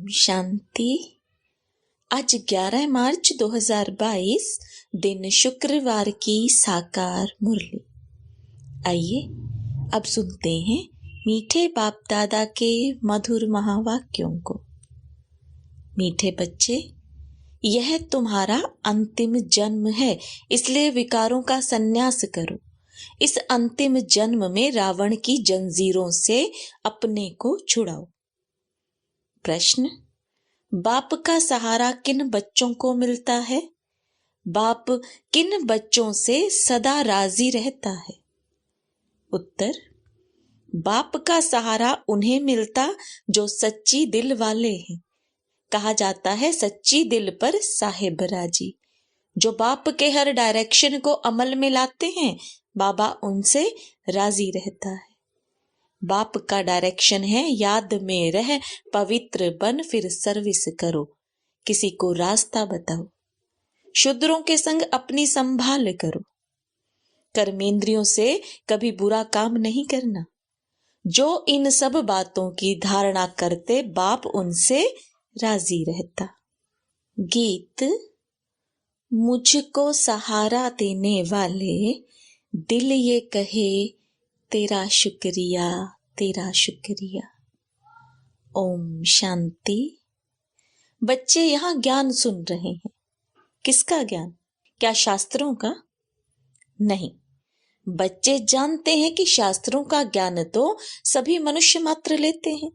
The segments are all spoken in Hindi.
शांति। आज 11 मार्च 2022 दिन शुक्रवार की साकार मुरली। आइए अब सुनते हैं मीठे बाप दादा के मधुर महावाक्यों को। मीठे बच्चे, यह तुम्हारा अंतिम जन्म है, इसलिए विकारों का संन्यास करो। इस अंतिम जन्म में रावण की जंजीरों से अपने को छुड़ाओ। प्रश्न: बाप का सहारा किन बच्चों को मिलता है? बाप किन बच्चों से सदा राजी रहता है? उत्तर: बाप का सहारा उन्हें मिलता जो सच्ची दिल वाले हैं। कहा जाता है सच्ची दिल पर साहिब राजी। जो बाप के हर डायरेक्शन को अमल में लाते हैं, बाबा उनसे राजी रहता है। बाप का डायरेक्शन है याद में रह, पवित्र बन फिर सर्विस करो, किसी को रास्ता बताओ, शूद्रों के संग अपनी संभाल करो, कर्मेंद्रियों से कभी बुरा काम नहीं करना। जो इन सब बातों की धारणा करते, बाप उनसे राजी रहता। गीत: मुझको सहारा देने वाले दिल ये कहे तेरा शुक्रिया, तेरा शुक्रिया। ओम शांति। बच्चे यहाँ ज्ञान सुन रहे हैं। किसका ज्ञान? क्या शास्त्रों का? नहीं। बच्चे जानते हैं कि शास्त्रों का ज्ञान तो सभी मनुष्य मात्र लेते हैं।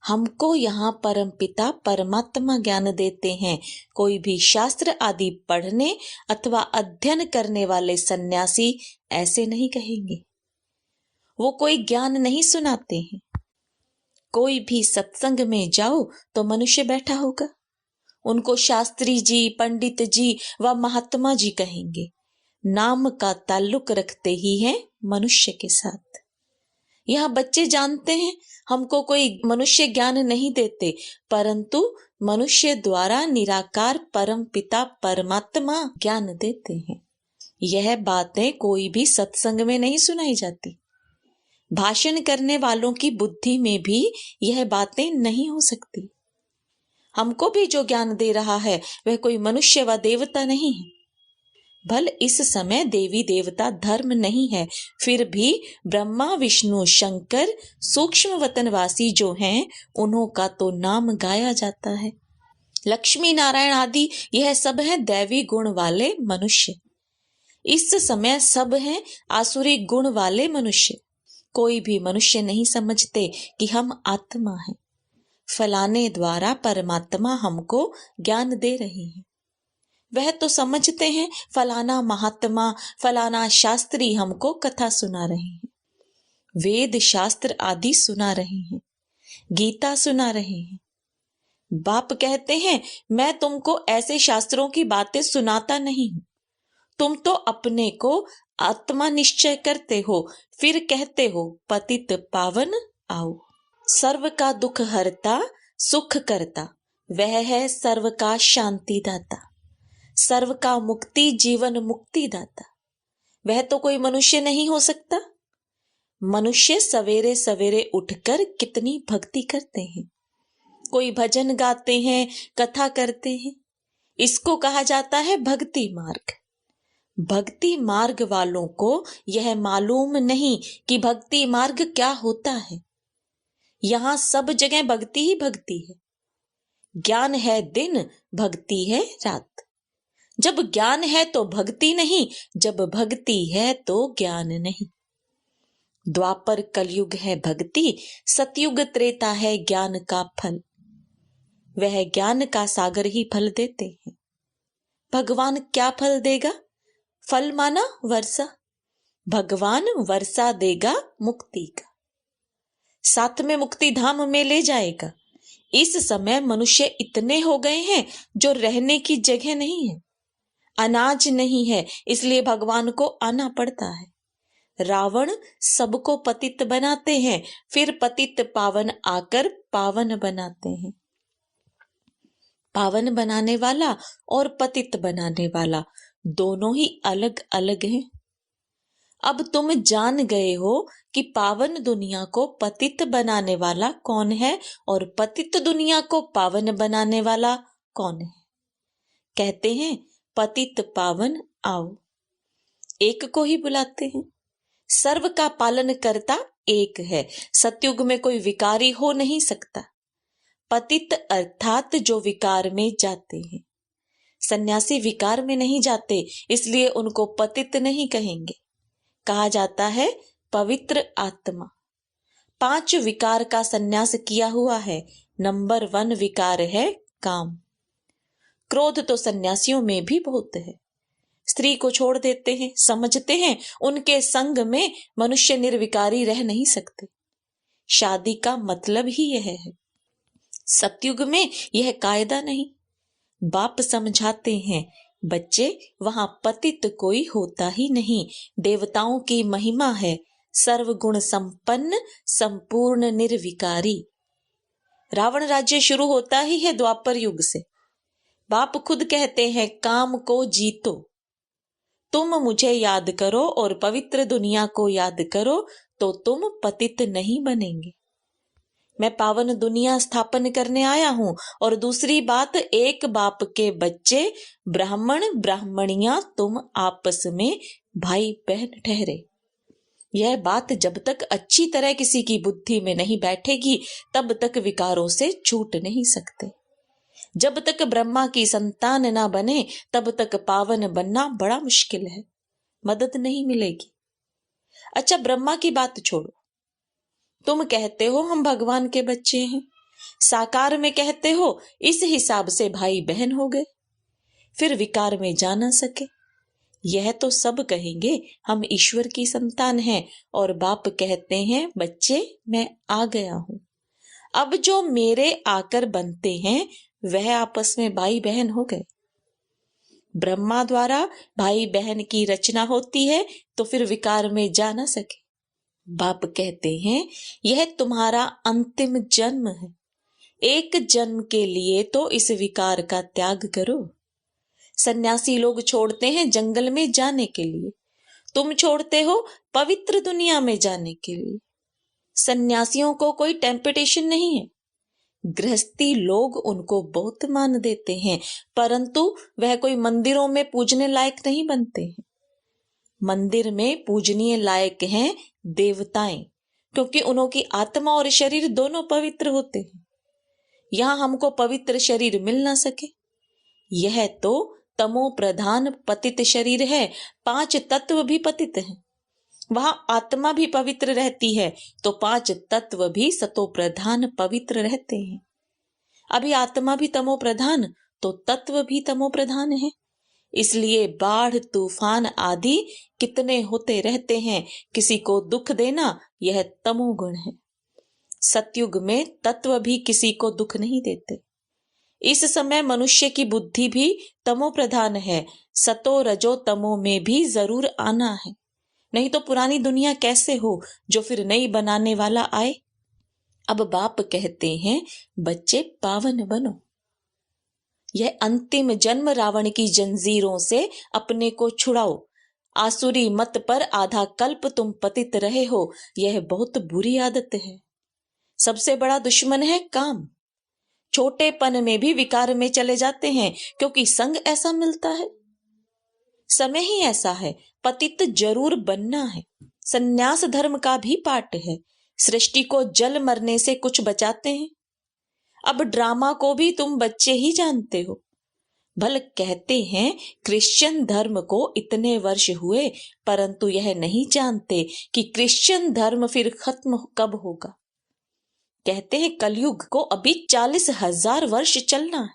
हमको यहाँ परमपिता परमात्मा ज्ञान देते हैं। कोई भी शास्त्र आदि पढ़ने अथवा अध्ययन करने वाले सन्यासी ऐसे नहीं कहेंगे। वो कोई ज्ञान नहीं सुनाते हैं। कोई भी सत्संग में जाओ तो मनुष्य बैठा होगा, उनको शास्त्री जी, पंडित जी व महात्मा जी कहेंगे। नाम का ताल्लुक रखते ही हैं मनुष्य के साथ। यह बच्चे जानते हैं हमको कोई मनुष्य ज्ञान नहीं देते, परंतु मनुष्य द्वारा निराकार परम पिता परमात्मा ज्ञान देते हैं। यह बातें कोई भी सत्संग में नहीं सुनाई जाती। भाषण करने वालों की बुद्धि में भी यह बातें नहीं हो सकती। हमको भी जो ज्ञान दे रहा है वह कोई मनुष्य व देवता नहीं है। भल इस समय देवी देवता धर्म नहीं है, फिर भी ब्रह्मा विष्णु शंकर सूक्ष्म वतनवासी जो हैं उन्हों का तो नाम गाया जाता है। लक्ष्मी नारायण आदि यह सब हैं दैवी गुण वाले मनुष्य। इस समय सब हैं आसुरी गुण वाले मनुष्य। कोई भी मनुष्य नहीं समझते कि हम आत्मा हैं। फलाने द्वारा परमात्मा हमको ज्ञान दे रहे हैं। वह तो समझते हैं फलाना महात्मा, फलाना शास्त्री हमको कथा सुना रहे हैं, वेद शास्त्र आदि सुना रहे हैं, गीता सुना रहे हैं। बाप कहते हैं मैं तुमको ऐसे शास्त्रों की बातें सुनाता नहीं हूं। तुम तो अपने को आत्मा निश्चय करते हो, फिर कहते हो पतित पावन आओ। सर्व का दुख हरता सुख करता, वह है सर्व का शांति दाता। सर्व का मुक्ति जीवन मुक्ति दाता, वह तो कोई मनुष्य नहीं हो सकता। मनुष्य सवेरे सवेरे उठकर कितनी भक्ति करते हैं। कोई भजन गाते हैं, कथा करते हैं। इसको कहा जाता है भक्ति मार्ग। भक्ति मार्ग वालों को यह मालूम नहीं कि भक्ति मार्ग क्या होता है। यहाँ सब जगह भक्ति ही भक्ति है। ज्ञान है दिन, भक्ति है रात। जब ज्ञान है तो भक्ति नहीं, जब भक्ति है तो ज्ञान नहीं। द्वापर कलयुग है भक्ति, सतयुग त्रेता है ज्ञान का फल। वह ज्ञान का सागर ही फल देते हैं। भगवान क्या फल देगा? फल माना वर्षा। भगवान वर्षा देगा मुक्ति का, साथ में मुक्ति धाम में ले जाएगा। इस समय मनुष्य इतने हो गए हैं जो रहने की जगह नहीं है, अनाज नहीं है, इसलिए भगवान को आना पड़ता है। रावण सबको पतित बनाते हैं, फिर पतित पावन आकर पावन बनाते हैं। पावन बनाने वाला और पतित बनाने वाला दोनों ही अलग अलग हैं। अब तुम जान गए हो कि पावन दुनिया को पतित बनाने वाला कौन है और पतित दुनिया को पावन बनाने वाला कौन है। कहते हैं पतित पावन आओ, एक को ही बुलाते हैं। सर्व का पालन करता एक है, सतयुग में कोई विकारी हो नहीं सकता। पतित अर्थात जो विकार में जाते हैं। सन्यासी विकार में नहीं जाते, इसलिए उनको पतित नहीं कहेंगे। कहा जाता है पवित्र आत्मा। 5 विकार का सन्यास किया हुआ है। नंबर 1 विकार है काम। क्रोध तो सन्यासियों में भी बहुत है। स्त्री को छोड़ देते हैं, समझते हैं उनके संग में मनुष्य निर्विकारी रह नहीं सकते। शादी का मतलब ही यह है। सतयुग में यह कायदा नहीं। बाप समझाते हैं बच्चे, वहां पतित कोई होता ही नहीं। देवताओं की महिमा है, सर्वगुण संपन्न संपूर्ण निर्विकारी। रावण राज्य शुरू होता ही है द्वापर युग से। बाप खुद कहते हैं काम को जीतो, तुम मुझे याद करो और पवित्र दुनिया को याद करो तो तुम पतित नहीं बनेंगे। मैं पावन दुनिया स्थापन करने आया हूं। और दूसरी बात, एक बाप के बच्चे ब्राह्मण ब्राह्मणियां तुम आपस में भाई बहन ठहरे। यह बात जब तक अच्छी तरह किसी की बुद्धि में नहीं बैठेगी तब तक विकारों से छूट नहीं सकते। जब तक ब्रह्मा की संतान ना बने तब तक पावन बनना बड़ा मुश्किल है, मदद नहीं मिलेगी। अच्छा, ब्रह्मा की बात छोड़ो, तुम कहते हो हम भगवान के बच्चे हैं, साकार में कहते हो इस हिसाब से भाई बहन हो गए, फिर विकार में जा ना सके। यह तो सब कहेंगे हम ईश्वर की संतान हैं, और बाप कहते हैं बच्चे मैं आ गया हूं। अब जो मेरे आकर बनते हैं वह आपस में भाई बहन हो गए। ब्रह्मा द्वारा भाई बहन की रचना होती है तो फिर विकार में जा ना सके। बाप कहते हैं यह तुम्हारा अंतिम जन्म है, एक जन्म के लिए तो इस विकार का त्याग करो। सन्यासी लोग छोड़ते हैं जंगल में जाने के लिए, तुम छोड़ते हो पवित्र दुनिया में जाने के लिए। सन्यासियों को कोई टेम्पटेशन नहीं है। गृहस्थी लोग उनको बहुत मान देते हैं, परंतु वह कोई मंदिरों में पूजने लायक नहीं बनते हैं। मंदिर में पूजनीय लायक हैं देवताएं, क्योंकि उनकी आत्मा और शरीर दोनों पवित्र होते हैं। यहां हमको पवित्र शरीर मिल ना सके। यह तो तमो प्रधान पतित शरीर है, 5 तत्व भी पतित हैं। वहां आत्मा भी पवित्र रहती है तो 5 तत्व भी सतो प्रधान पवित्र रहते हैं। अभी आत्मा भी तमो प्रधान तो तत्व भी तमो प्रधान है। इसलिए बाढ़ तूफान आदि कितने होते रहते हैं, किसी को दुख देना यह तमोगुण है। सतयुग में तत्व भी किसी को दुख नहीं देते। इस समय मनुष्य की बुद्धि भी तमो प्रधान है, सतो रजो तमो में भी जरूर आना है, नहीं तो पुरानी दुनिया कैसे हो जो फिर नई बनाने वाला आए। अब बाप कहते हैं बच्चे पावन बनो। यह अंतिम जन्म रावण की जंजीरों से अपने को छुड़ाओ। आसुरी मत पर आधा कल्प तुम पतित रहे हो, यह बहुत बुरी आदत है। सबसे बड़ा दुश्मन है काम। छोटेपन में भी विकार में चले जाते हैं क्योंकि संग ऐसा मिलता है। समय ही ऐसा है, पतित जरूर बनना है। संन्यास धर्म का भी पाठ है। सृष्टि को जल मरने से कुछ बचाते हैं। अब ड्रामा को भी तुम बच्चे ही जानते हो। भल कहते हैं क्रिश्चियन धर्म को इतने वर्ष हुए, परंतु यह नहीं जानते कि क्रिश्चियन धर्म फिर खत्म कब होगा। कहते हैं कलयुग को अभी 40,000 वर्ष चलना है,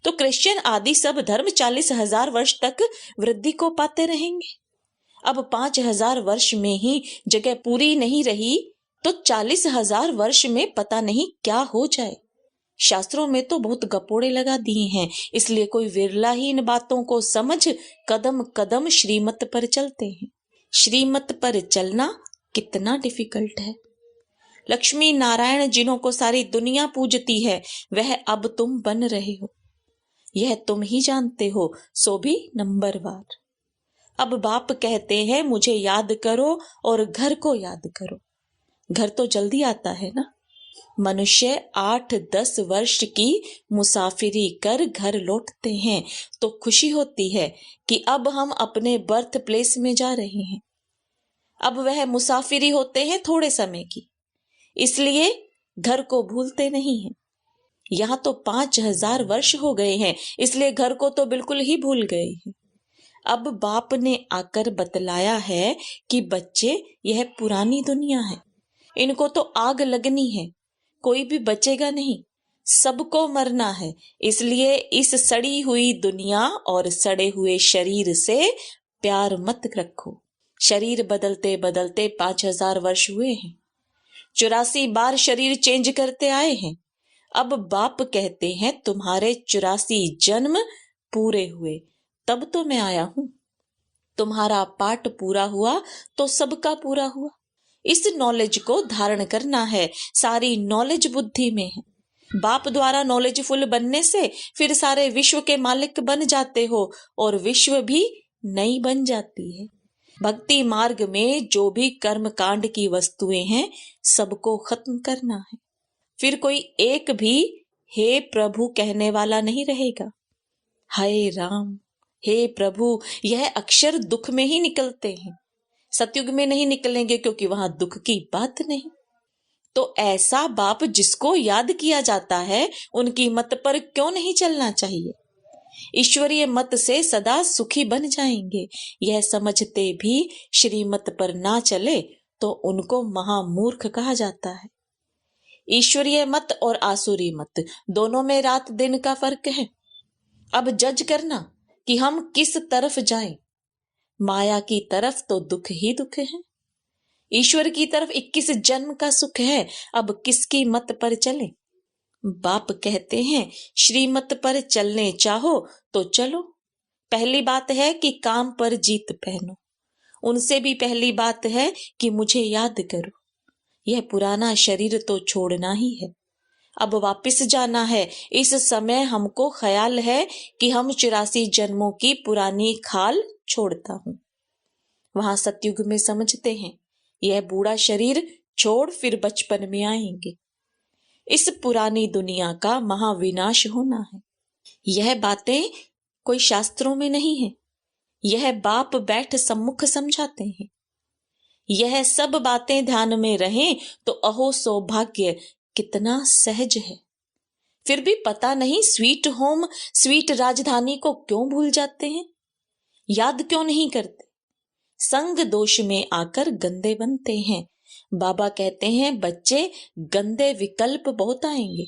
तो क्रिश्चियन आदि सब धर्म 40,000 वर्ष तक वृद्धि को पाते रहेंगे। अब 5,000 वर्ष में ही जगह पूरी नहीं रही तो 40,000 वर्ष में पता नहीं क्या हो जाए। शास्त्रों में तो बहुत गपोड़े लगा दिए हैं, इसलिए कोई विरला ही इन बातों को समझ कदम कदम श्रीमत पर चलते हैं। श्रीमत पर चलना कितना डिफिकल्ट है। लक्ष्मी नारायण जिन्हों को सारी दुनिया पूजती है वह अब तुम बन रहे हो, यह तुम ही जानते हो, सो भी नंबरवार। अब बाप कहते हैं मुझे याद करो और घर को याद करो। घर तो जल्दी आता है ना। मनुष्य 8-10 वर्ष की मुसाफिरी कर घर लौटते हैं तो खुशी होती है कि अब हम अपने बर्थ प्लेस में जा रहे हैं। अब वह मुसाफिरी होते हैं थोड़े समय की, इसलिए घर को भूलते नहीं हैं। यहाँ तो 5000 वर्ष हो गए हैं, इसलिए घर को तो बिल्कुल ही भूल गए हैं। अब बाप ने आकर बतलाया है कि बच्चे, यह पुरानी दुनिया है, इनको तो आग लगनी है, कोई भी बचेगा नहीं, सबको मरना है। इसलिए इस सड़ी हुई दुनिया और सड़े हुए शरीर से प्यार मत रखो। शरीर बदलते बदलते 5000 वर्ष हुए हैं, 84 बार शरीर चेंज करते आए हैं। अब बाप कहते हैं तुम्हारे 84 जन्म पूरे हुए, तब तो मैं आया हूं। तुम्हारा पाठ पूरा हुआ तो सबका पूरा हुआ। इस नॉलेज को धारण करना है, सारी नॉलेज बुद्धि में है। बाप द्वारा नॉलेजफुल बनने से फिर सारे विश्व के मालिक बन जाते हो और विश्व भी नई बन जाती है। भक्ति मार्ग में जो भी कर्म कांड की वस्तुएं हैं, सबको खत्म करना है। फिर कोई एक भी हे प्रभु कहने वाला नहीं रहेगा। हाय राम, हे प्रभु, यह अक्षर दुख में ही निकलते हैं, सतयुग में नहीं निकलेंगे क्योंकि वहां दुख की बात नहीं। तो ऐसा बाप जिसको याद किया जाता है, उनकी मत पर क्यों नहीं चलना चाहिए? ईश्वरीय मत से सदा सुखी बन जाएंगे। यह समझते भी श्रीमत पर ना चले तो उनको महामूर्ख कहा जाता है। ईश्वरीय मत और आसुरी मत दोनों में रात दिन का फर्क है। अब जज करना कि हम किस तरफ जाएं। माया की तरफ तो दुख ही दुख है, ईश्वर की तरफ 21 जन्म का सुख है। अब किसकी मत पर चले? बाप कहते हैं श्रीमत पर चलने चाहो तो चलो। पहली बात है कि काम पर जीत पहनो। उनसे भी पहली बात है कि मुझे याद करो। यह पुराना शरीर तो छोड़ना ही है, अब वापस जाना है। इस समय हमको ख्याल है कि हम 84 जन्मों की पुरानी खाल छोड़ता हूं। वहां सतयुग में समझते हैं यह बूढ़ा शरीर छोड़ फिर बचपन में आएंगे। इस पुरानी दुनिया का महाविनाश होना है। यह बातें कोई शास्त्रों में नहीं है, यह बाप बैठ सम्मुख समझाते हैं। यह सब बातें ध्यान में रहें तो अहो सौभाग्य कितना सहज है। फिर भी पता नहीं स्वीट होम स्वीट राजधानी को क्यों भूल जाते हैं, याद क्यों नहीं करते। संग दोष में आकर गंदे बनते हैं। बाबा कहते हैं बच्चे, गंदे विकल्प बहुत आएंगे,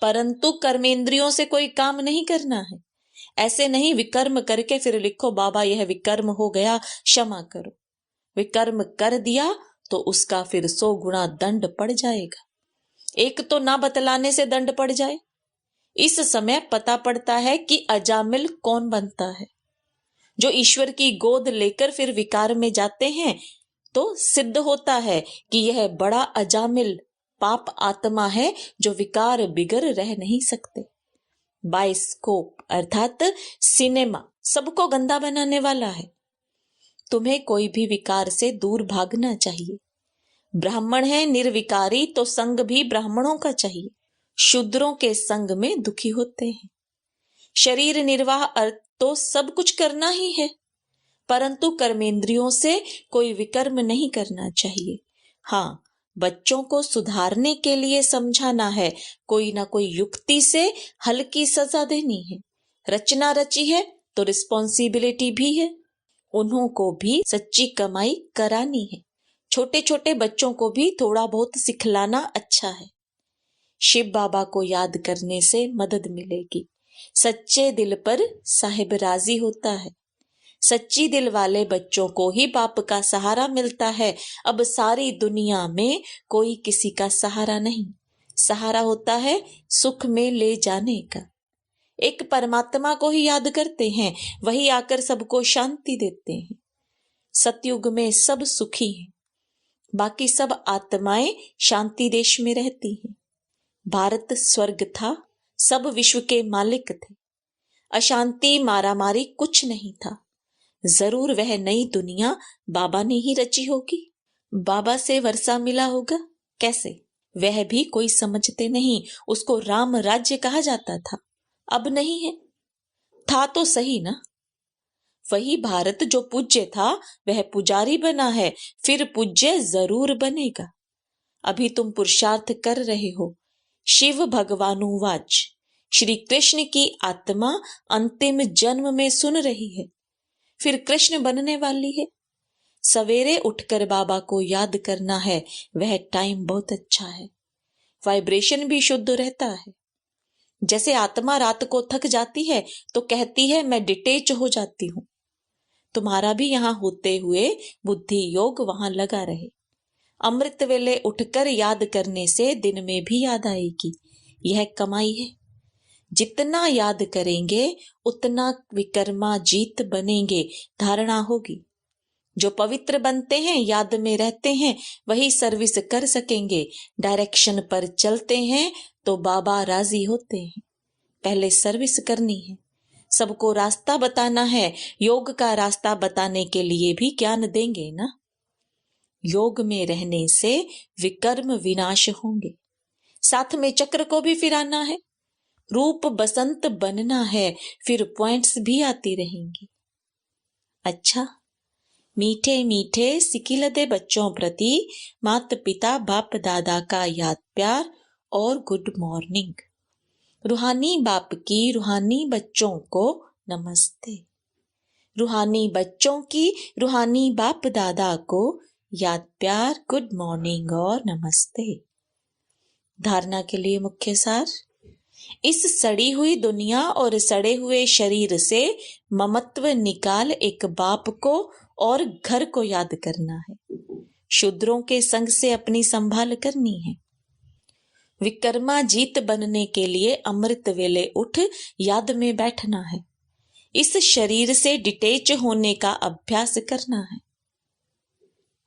परंतु कर्मेंद्रियों से कोई काम नहीं करना है। ऐसे नहीं विकर्म करके फिर लिखो बाबा यह विकर्म हो गया, क्षमा करो। विकर्म कर दिया तो उसका फिर 100 गुना दंड पड़ जाएगा। एक तो ना बतलाने से दंड पड़ जाए। इस समय पता पड़ता है कि अजामिल कौन बनता है। जो ईश्वर की गोद लेकर फिर विकार में जाते हैं तो सिद्ध होता है कि यह बड़ा अजामिल पाप आत्मा है जो विकार बिगर रह नहीं सकते। बाइस्कोप अर्थात सिनेमा सबको गंदा बनाने वाला है। तुम्हें कोई भी विकार से दूर भागना चाहिए। ब्राह्मण है निर्विकारी तो संग भी ब्राह्मणों का चाहिए। शूद्रों के संग में दुखी होते हैं। शरीर निर्वाह अर्थ तो सब कुछ करना ही है, परंतु कर्मेंद्रियों से कोई विकर्म नहीं करना चाहिए। हाँ, बच्चों को सुधारने के लिए समझाना है, कोई ना कोई युक्ति से हल्की सजा देनी है। रचना रची है तो रिस्पॉन्सिबिलिटी भी है, उन्हों को भी सच्ची कमाई करानी है। छोटे छोटे बच्चों को भी थोड़ा बहुत सिखलाना अच्छा है। शिव बाबा को याद करने से मदद मिलेगी। सच्चे दिल पर साहिब राजी होता है। सच्ची दिल वाले बच्चों को ही बाप का सहारा मिलता है। अब सारी दुनिया में कोई किसी का सहारा नहीं। सहारा होता है सुख में ले जाने का। एक परमात्मा को ही याद करते हैं, वही आकर सबको शांति देते हैं। सतयुग में सब सुखी हैं, बाकी सब आत्माएं शांति देश में रहती हैं। भारत स्वर्ग था, सब विश्व के मालिक थे। अशांति मारामारी कुछ नहीं था। जरूर वह नई दुनिया बाबा ने ही रची होगी। बाबा से वर्षा मिला होगा, कैसे? वह भी कोई समझते नहीं, उसको राम राज्य कहा जाता था, अब नहीं है। था तो सही ना। वही भारत जो पूज्य था वह पुजारी बना है, फिर पूज्य जरूर बनेगा। अभी तुम पुरुषार्थ कर रहे हो। शिव भगवानुवाच, श्री कृष्ण की आत्मा अंतिम जन्म में सुन रही है, फिर कृष्ण बनने वाली है। सवेरे उठकर बाबा को याद करना है, वह टाइम बहुत अच्छा है। वाइब्रेशन भी शुद्ध रहता है। जैसे आत्मा रात को थक जाती है तो कहती है मैं डिटेच हो जाती हूं। तुम्हारा भी यहां होते हुए बुद्धि योग वहां लगा रहे। अमृत वेले उठकर याद करने से दिन में भी याद आएगी। यह कमाई है। जितना याद करेंगे उतना विकर्मा जीत बनेंगे, धारणा होगी। जो पवित्र बनते हैं, याद में रहते हैं, वही सर्विस कर सकेंगे। डायरेक्शन पर चलते हैं तो बाबा राजी होते हैं। पहले सर्विस करनी है, सबको रास्ता बताना है। योग का रास्ता बताने के लिए भी ज्ञान देंगे ना। योग में रहने से विकर्म विनाश होंगे। साथ में चक्र को भी फिराना है। रूप बसंत बनना है, फिर पॉइंट्स भी आती रहेंगी। अच्छा, मीठे मीठे सिकिलदे बच्चों प्रति माता पिता बाप दादा का याद प्यार और गुड मॉर्निंग। रूहानी बाप की रूहानी बच्चों को नमस्ते। रूहानी बच्चों की रूहानी बाप दादा को याद प्यार, गुड मॉर्निंग और नमस्ते। धारणा के लिए मुख्य सार, इस सड़ी हुई दुनिया और सड़े हुए शरीर से ममत्व निकाल एक बाप को और घर को याद करना है। शूद्रों के संग से अपनी संभाल करनी है। विकर्मा जीत बनने के लिए अमृत वेले उठ याद में बैठना है। इस शरीर से डिटेच होने का अभ्यास करना है।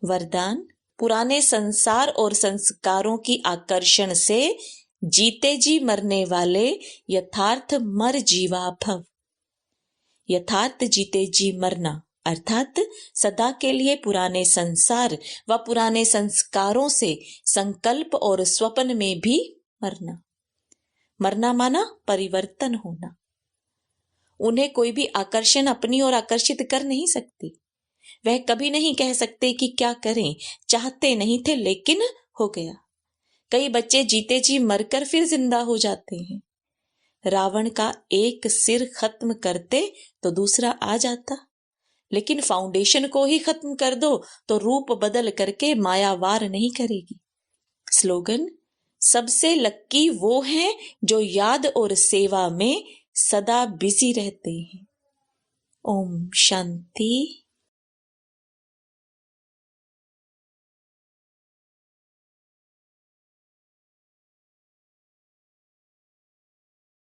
वरदान, पुराने संसार और संस्कारों की आकर्षण से जीते जी मरने वाले यथार्थ मर जीवा भव। यथार्थ जीते जी मरना अर्थात सदा के लिए पुराने संसार व पुराने संस्कारों से संकल्प और स्वप्न में भी मरना। मरना माना परिवर्तन होना। उन्हें कोई भी आकर्षण अपनी ओर आकर्षित कर नहीं सकती। वह कभी नहीं कह सकते कि क्या करें, चाहते नहीं थे लेकिन हो गया। कई बच्चे जीते जी मरकर फिर जिंदा हो जाते हैं। रावण का एक सिर खत्म करते तो दूसरा आ जाता, लेकिन फाउंडेशन को ही खत्म कर दो तो रूप बदल करके माया वार नहीं करेगी। स्लोगन, सबसे लक्की वो हैं जो याद और सेवा में सदा बिजी रहते हैं। ओम शांति।